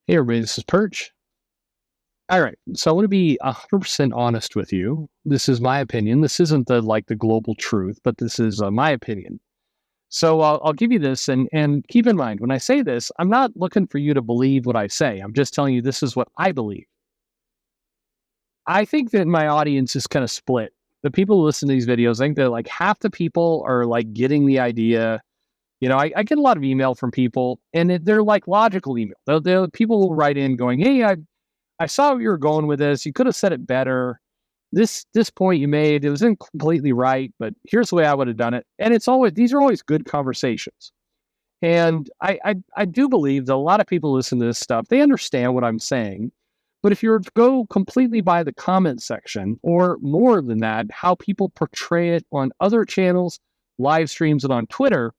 Hey everybody, this is Perch. All right, so I want to be 100% honest with you. This is my opinion. This isn't the global truth, but this is my opinion. So I'll give you this, and keep in mind when I say this, I'm not looking for you to believe what I say. I'm just telling you this is what I believe. I think that my audience is kind of split. The people who listen to these videos, I think that like half the people are like getting the idea. I get a lot of email from people, and they're like logical email. People will write in going, "Hey, I saw where you were going with this. You could have said it better. This point you made, it wasn't completely right, but here's the way I would have done it." And these are always good conversations. And I do believe that a lot of people listen to this stuff. They understand what I'm saying. But if you were to go completely by the comment section, or more than that, how people portray it on other channels, live streams, and on Twitter,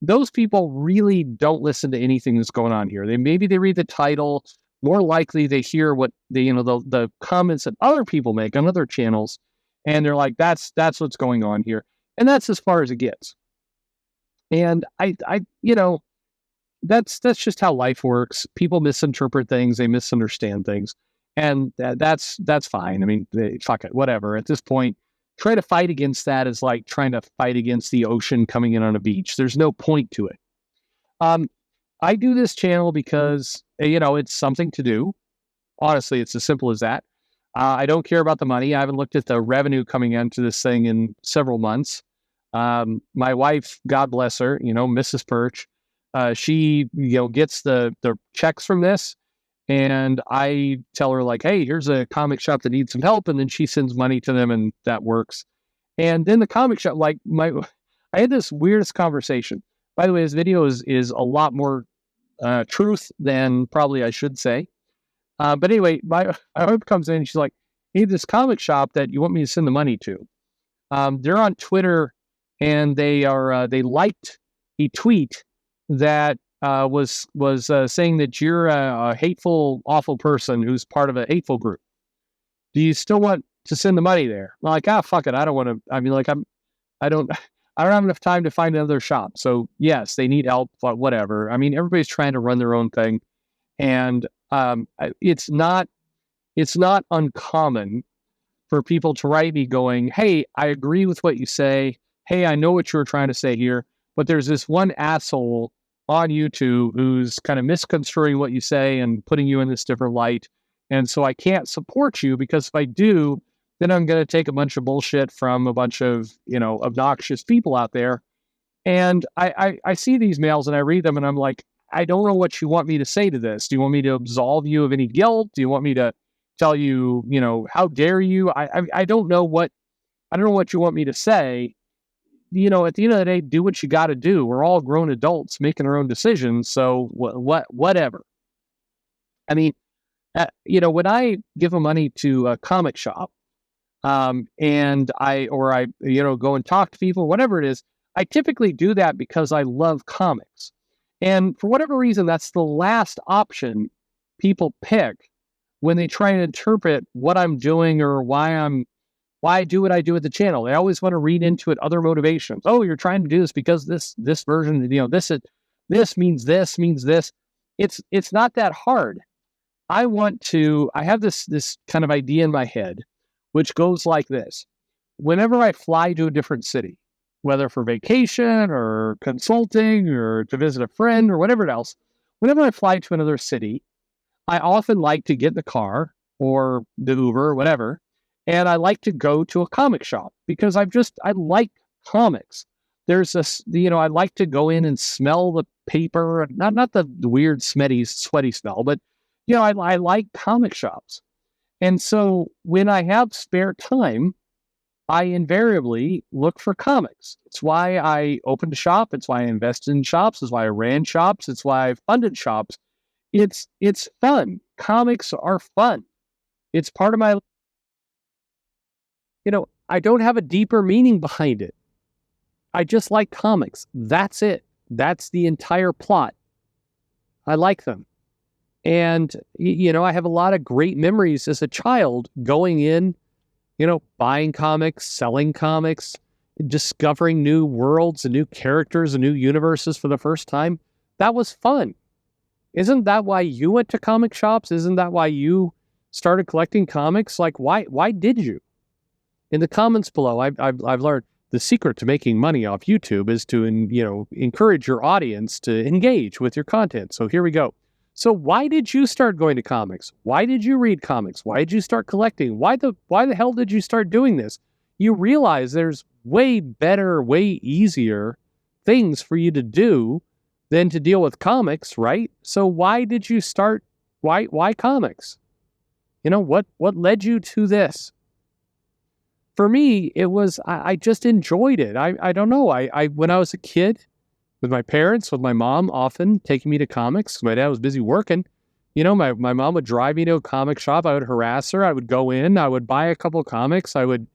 those people really don't listen to anything that's going on here. Maybe they read the title. More likely they hear what the comments that other people make on other channels, and they're like, that's what's going on here. And that's as far as it gets. And that's just how life works. People misinterpret things, they misunderstand things. And that's fine. I mean, fuck it, whatever. At this point, try to fight against that is like trying to fight against the ocean coming in on a beach. There's no point to it. I do this channel because, it's something to do. Honestly, it's as simple as that. I don't care about the money. I haven't looked at the revenue coming into this thing in several months. My wife, God bless her, Mrs. Perch, she, gets the checks from this. And I tell her like, hey, here's a comic shop that needs some help. And then she sends money to them, and that works. And then the comic shop, I had this weirdest conversation. By the way, this video is a lot more truth than probably I should say. But anyway, my wife comes in and she's like, hey, this comic shop that you want me to send the money to, they're on Twitter, and they liked a tweet that was saying that you're a hateful, awful person who's part of a hateful group. Do you still want to send the money there? I'm like, fuck it. I don't want to. I mean, like, I don't have enough time to find another shop. So yes, they need help, but whatever. I mean, everybody's trying to run their own thing. And it's not uncommon for people to write me going, hey, I agree with what you say. Hey, I know what you were trying to say here, but there's this one asshole on YouTube who's kind of misconstruing what you say and putting you in this different light. And so I can't support you, because if I do, then I'm going to take a bunch of bullshit from a bunch of, obnoxious people out there. And I see these mails and I read them and I'm like, I don't know what you want me to say to this. Do you want me to absolve you of any guilt? Do you want me to tell you, how dare you? I don't know what you want me to say. At the end of the day, do what you got to do. We're all grown adults making our own decisions. So whatever. I mean, when I give money to a comic shop, and I go and talk to people, whatever it is, I typically do that because I love comics. And for whatever reason, that's the last option people pick when they try and interpret what I'm doing or why I do what I do at the channel. They always want to read into it other motivations. Oh, you're trying to do this because this version, this means this. It's not that hard. I have this kind of idea in my head, which goes like this. Whenever I fly to a different city, whether for vacation or consulting or to visit a friend or whatever else, whenever I fly to another city, I often like to get in the car or the Uber or whatever, and I like to go to a comic shop because I like comics. There's this, I like to go in and smell the paper, not the weird sweaty smell, but I like comic shops. And so when I have spare time, I invariably look for comics. It's why I opened a shop. It's why I invested in shops. It's why I ran shops. It's why I funded shops. It's fun. Comics are fun. It's part of my, I don't have a deeper meaning behind it. I just like comics. That's it. That's the entire plot. I like them. And, I have a lot of great memories as a child going in, buying comics, selling comics, discovering new worlds and new characters and new universes for the first time. That was fun. Isn't that why you went to comic shops? Isn't that why you started collecting comics? Like, why did you? In the comments below, I've learned the secret to making money off YouTube is to, encourage your audience to engage with your content. So here we go. So why did you start going to comics? Why did you read comics? Why did you start collecting? Why the hell did you start doing this? You realize there's way better, way easier things for you to do than to deal with comics, right? So why did you start? Why comics? What led you to this? For me, it was, I just enjoyed it. I don't know. I when I was a kid with my parents, with my mom often taking me to comics. My dad was busy working. My mom would drive me to a comic shop. I would harass her. I would go in. I would buy a couple of comics. I would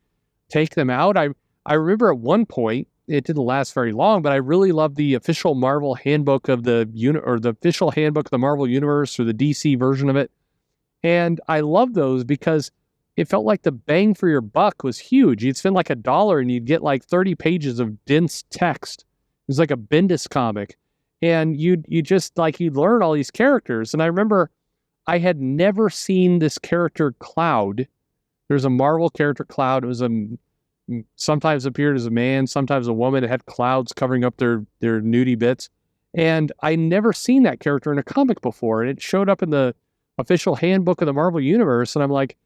take them out. I remember at one point, it didn't last very long, but I really loved the official Marvel handbook of the official handbook of the Marvel Universe, or the DC version of it. And I loved those because it felt like the bang for your buck was huge. You'd spend like $1 and you'd get like 30 pages of dense text. It was like a Bendis comic. And you'd learn all these characters. And I remember I had never seen this character Cloud. There's a Marvel character Cloud. It was sometimes appeared as a man, sometimes a woman. It had clouds covering up their nudie bits. And I never seen that character in a comic before. And it showed up in the official handbook of the Marvel Universe. And I'm like,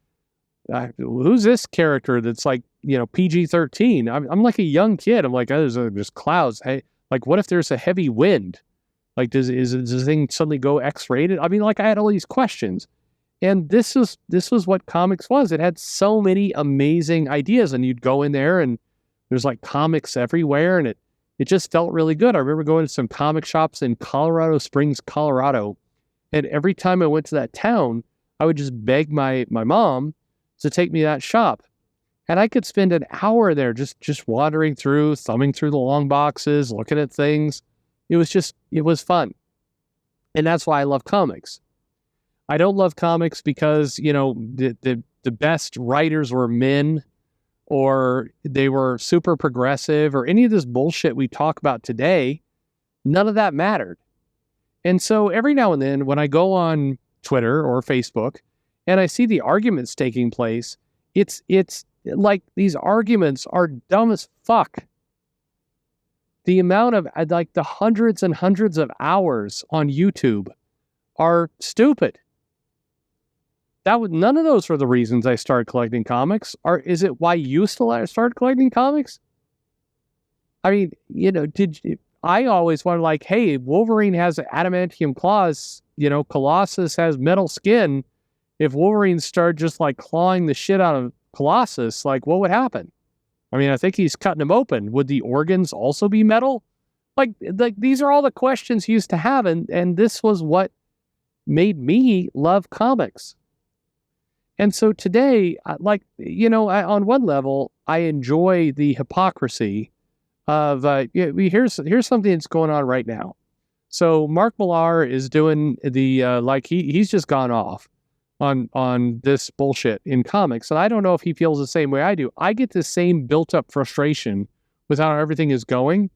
who's this character that's like, PG-13? I'm like a young kid. I'm like, oh, there's clouds. Hey, like, what if there's a heavy wind? Like, does the thing suddenly go X-rated? I mean, like, I had all these questions. And this was what comics was. It had so many amazing ideas, and you'd go in there and there's like comics everywhere, and it just felt really good. I remember going to some comic shops in Colorado Springs, Colorado, and every time I went to that town, I would just beg my mom to take me to that shop. And I could spend an hour there just wandering through, thumbing through the long boxes, looking at things. It was fun. And that's why I love comics. I don't love comics because, the best writers were men, or they were super progressive, or any of this bullshit we talk about today. None of that mattered. And so every now and then when I go on Twitter or Facebook and I see the arguments taking place, it's like these arguments are dumb as fuck. The amount of, like, the hundreds and hundreds of hours on YouTube are stupid. None of those were the reasons I started collecting comics. Is it why you started collecting comics? I mean, I always wanted, like, hey, Wolverine has adamantium claws, Colossus has metal skin. If Wolverine started just like clawing the shit out of Colossus, like, what would happen? I mean, I think he's cutting him open. Would the organs also be metal? Like these are all the questions he used to have, and this was what made me love comics. And so today, on one level, I enjoy the hypocrisy of here's something that's going on right now. So Mark Millar is doing the he's just gone off on this bullshit in comics, and I don't know if he feels the same way I do. I get the same built-up frustration with how everything is going,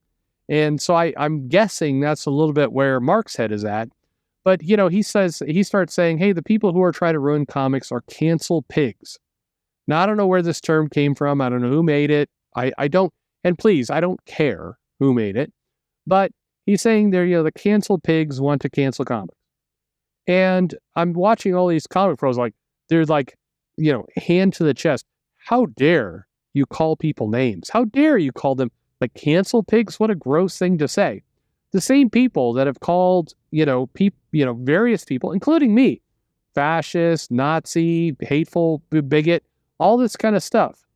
and so I'm guessing that's a little bit where Mark's head is at. But he starts saying, hey, the people who are trying to ruin comics are cancel pigs. Now, I don't know where this term came from. I don't know who made it. I don't, and please, I don't care who made it. But he's saying the cancel pigs want to cancel comics. And I'm watching all these comic pros, like, they're like, hand to the chest. How dare you call people names? How dare you call them like cancel pigs? What a gross thing to say. The same people that have called, various people, including me, fascist, Nazi, hateful, bigot, all this kind of stuff.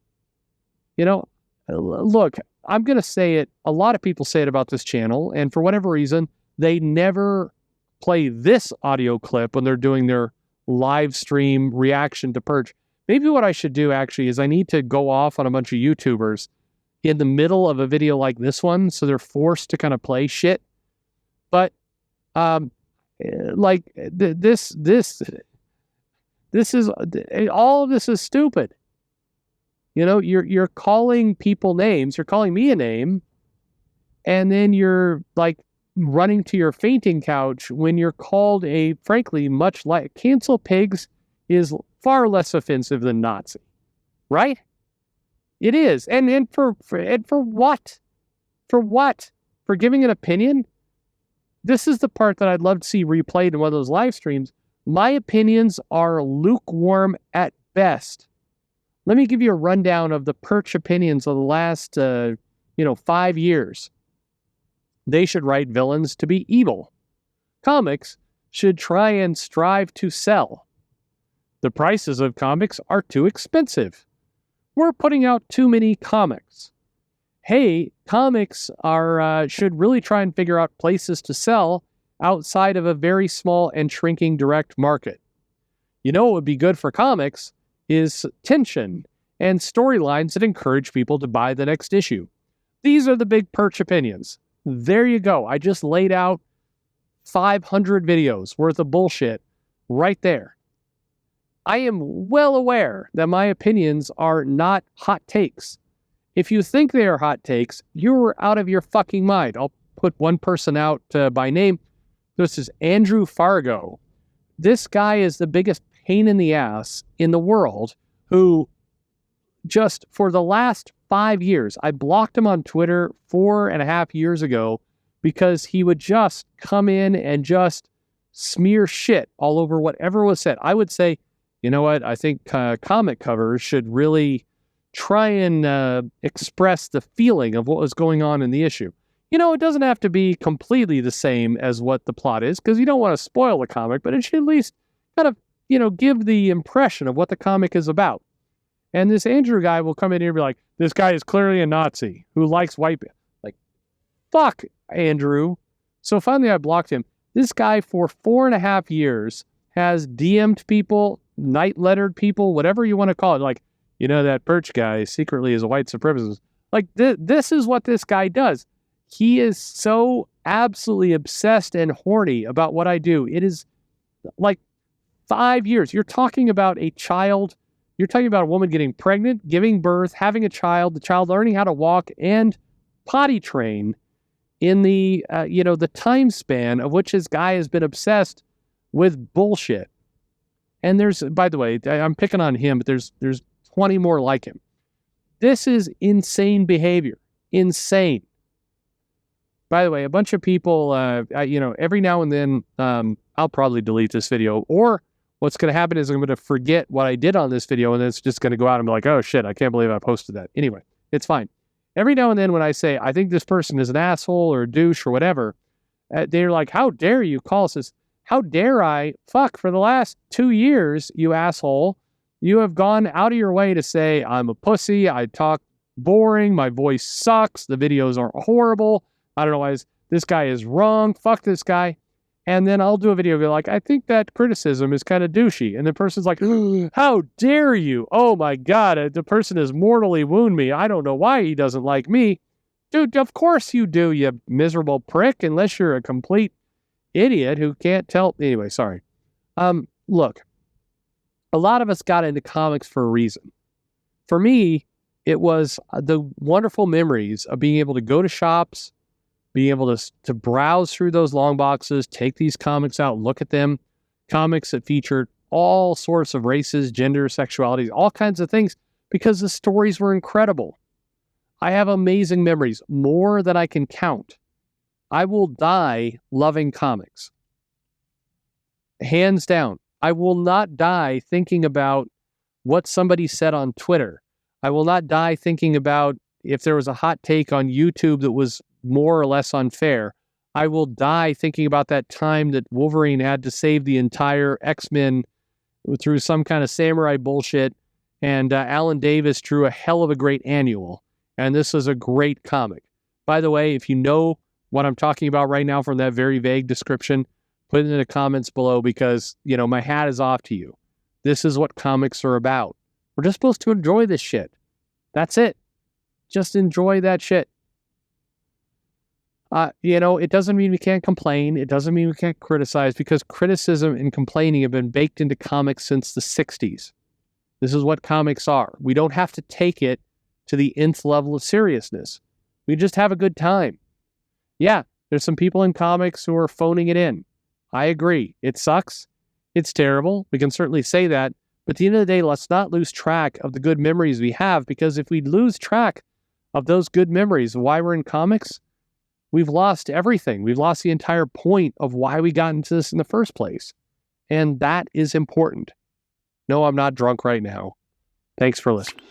Look, I'm going to say it. A lot of people say it about this channel, and for whatever reason, they never play this audio clip when they're doing their live stream reaction to Perch. Maybe what I should do actually is I need to go off on a bunch of YouTubers in the middle of a video like this one, so they're forced to kind of play shit. But this is all of this is stupid. You're calling people names. You're calling me a name, and then you're like running to your fainting couch when you're called a, frankly, much like cancel pigs is far less offensive than Nazi, right? It is. And for what? For what? For giving an opinion? This is the part that I'd love to see replayed in one of those live streams. My opinions are lukewarm at best. Let me give you a rundown of the Perch opinions of the last, 5 years. They should write villains to be evil. Comics should try and strive to sell. The prices of comics are too expensive. We're putting out too many comics. Hey, comics should really try and figure out places to sell outside of a very small and shrinking direct market. You know what would be good for comics is tension and storylines that encourage people to buy the next issue. These are the big Perch opinions. There you go. I just laid out 500 videos worth of bullshit right there. I am well aware that my opinions are not hot takes. If you think they are hot takes, you're out of your fucking mind. I'll put one person out by name. This is Andrew Fargo. This guy is the biggest pain in the ass in the world who just for the last 5 years, I blocked him on Twitter 4.5 years ago because he would just come in and just smear shit all over whatever was said. I would say, you know what? I think comic covers should really try and express the feeling of what was going on in the issue. It doesn't have to be completely the same as what the plot is because you don't want to spoil the comic, but it should at least kind of, give the impression of what the comic is about. And this Andrew guy will come in here and be like, this guy is clearly a Nazi who likes white people. Like, fuck, Andrew. So finally I blocked him. This guy for 4.5 years has DM'd people, night lettered people, whatever you want to call it. Like, that Perch guy secretly is a white supremacist. Like, this is what this guy does. He is so absolutely obsessed and horny about what I do. It is like 5 years. You're talking about a child. You're talking about a woman getting pregnant, giving birth, having a child, the child learning how to walk and potty train in the, the time span of which this guy has been obsessed with bullshit. And there's, by the way, I'm picking on him, but there's 20 more like him. This is insane behavior. Insane. By the way, a bunch of people, every now and then, I'll probably delete this video, or what's going to happen is I'm going to forget what I did on this video, and then it's just going to go out and be like, oh shit, I can't believe I posted that. Anyway, it's fine. Every now and then when I say, I think this person is an asshole or a douche or whatever, they're like, how dare you call us this? How dare I? Fuck, for the last 2 years, you asshole, you have gone out of your way to say, I'm a pussy, I talk boring, my voice sucks, the videos are horrible, I don't know why this guy is wrong, fuck this guy. And then I'll do a video like, I think that criticism is kind of douchey. And the person's like, how dare you? Oh my God, the person has mortally wounded me. I don't know why he doesn't like me. Dude, of course you do, you miserable prick, unless you're a complete idiot who can't tell. Anyway, sorry. Look, a lot of us got into comics for a reason. For me, it was the wonderful memories of being able to go to shops, being able to browse through those long boxes, take these comics out, look at them, comics that featured all sorts of races, gender, sexualities, all kinds of things, because the stories were incredible. I have amazing memories, more than I can count. I will die loving comics. Hands down. I will not die thinking about what somebody said on Twitter. I will not die thinking about if there was a hot take on YouTube that was more or less unfair. I will die thinking about that time that Wolverine had to save the entire X-Men through some kind of samurai bullshit, and Alan Davis drew a hell of a great annual, and this is a great comic. By the way, if you know what I'm talking about right now from that very vague description, put it in the comments below, because, my hat is off to you. This is what comics are about. We're just supposed to enjoy this shit. That's it. Just enjoy that shit. It doesn't mean we can't complain. It doesn't mean we can't criticize, because criticism and complaining have been baked into comics since the 60s. This is what comics are. We don't have to take it to the nth level of seriousness. We just have a good time. Yeah, There's some people in comics who are phoning it in. I agree. It sucks. It's terrible. We can certainly say that. But at the end of the day, let's not lose track of the good memories we have, because if we lose track of those good memories of why we're in comics, we've lost everything. We've lost the entire point of why we got into this in the first place. And that is important. No, I'm not drunk right now. Thanks for listening.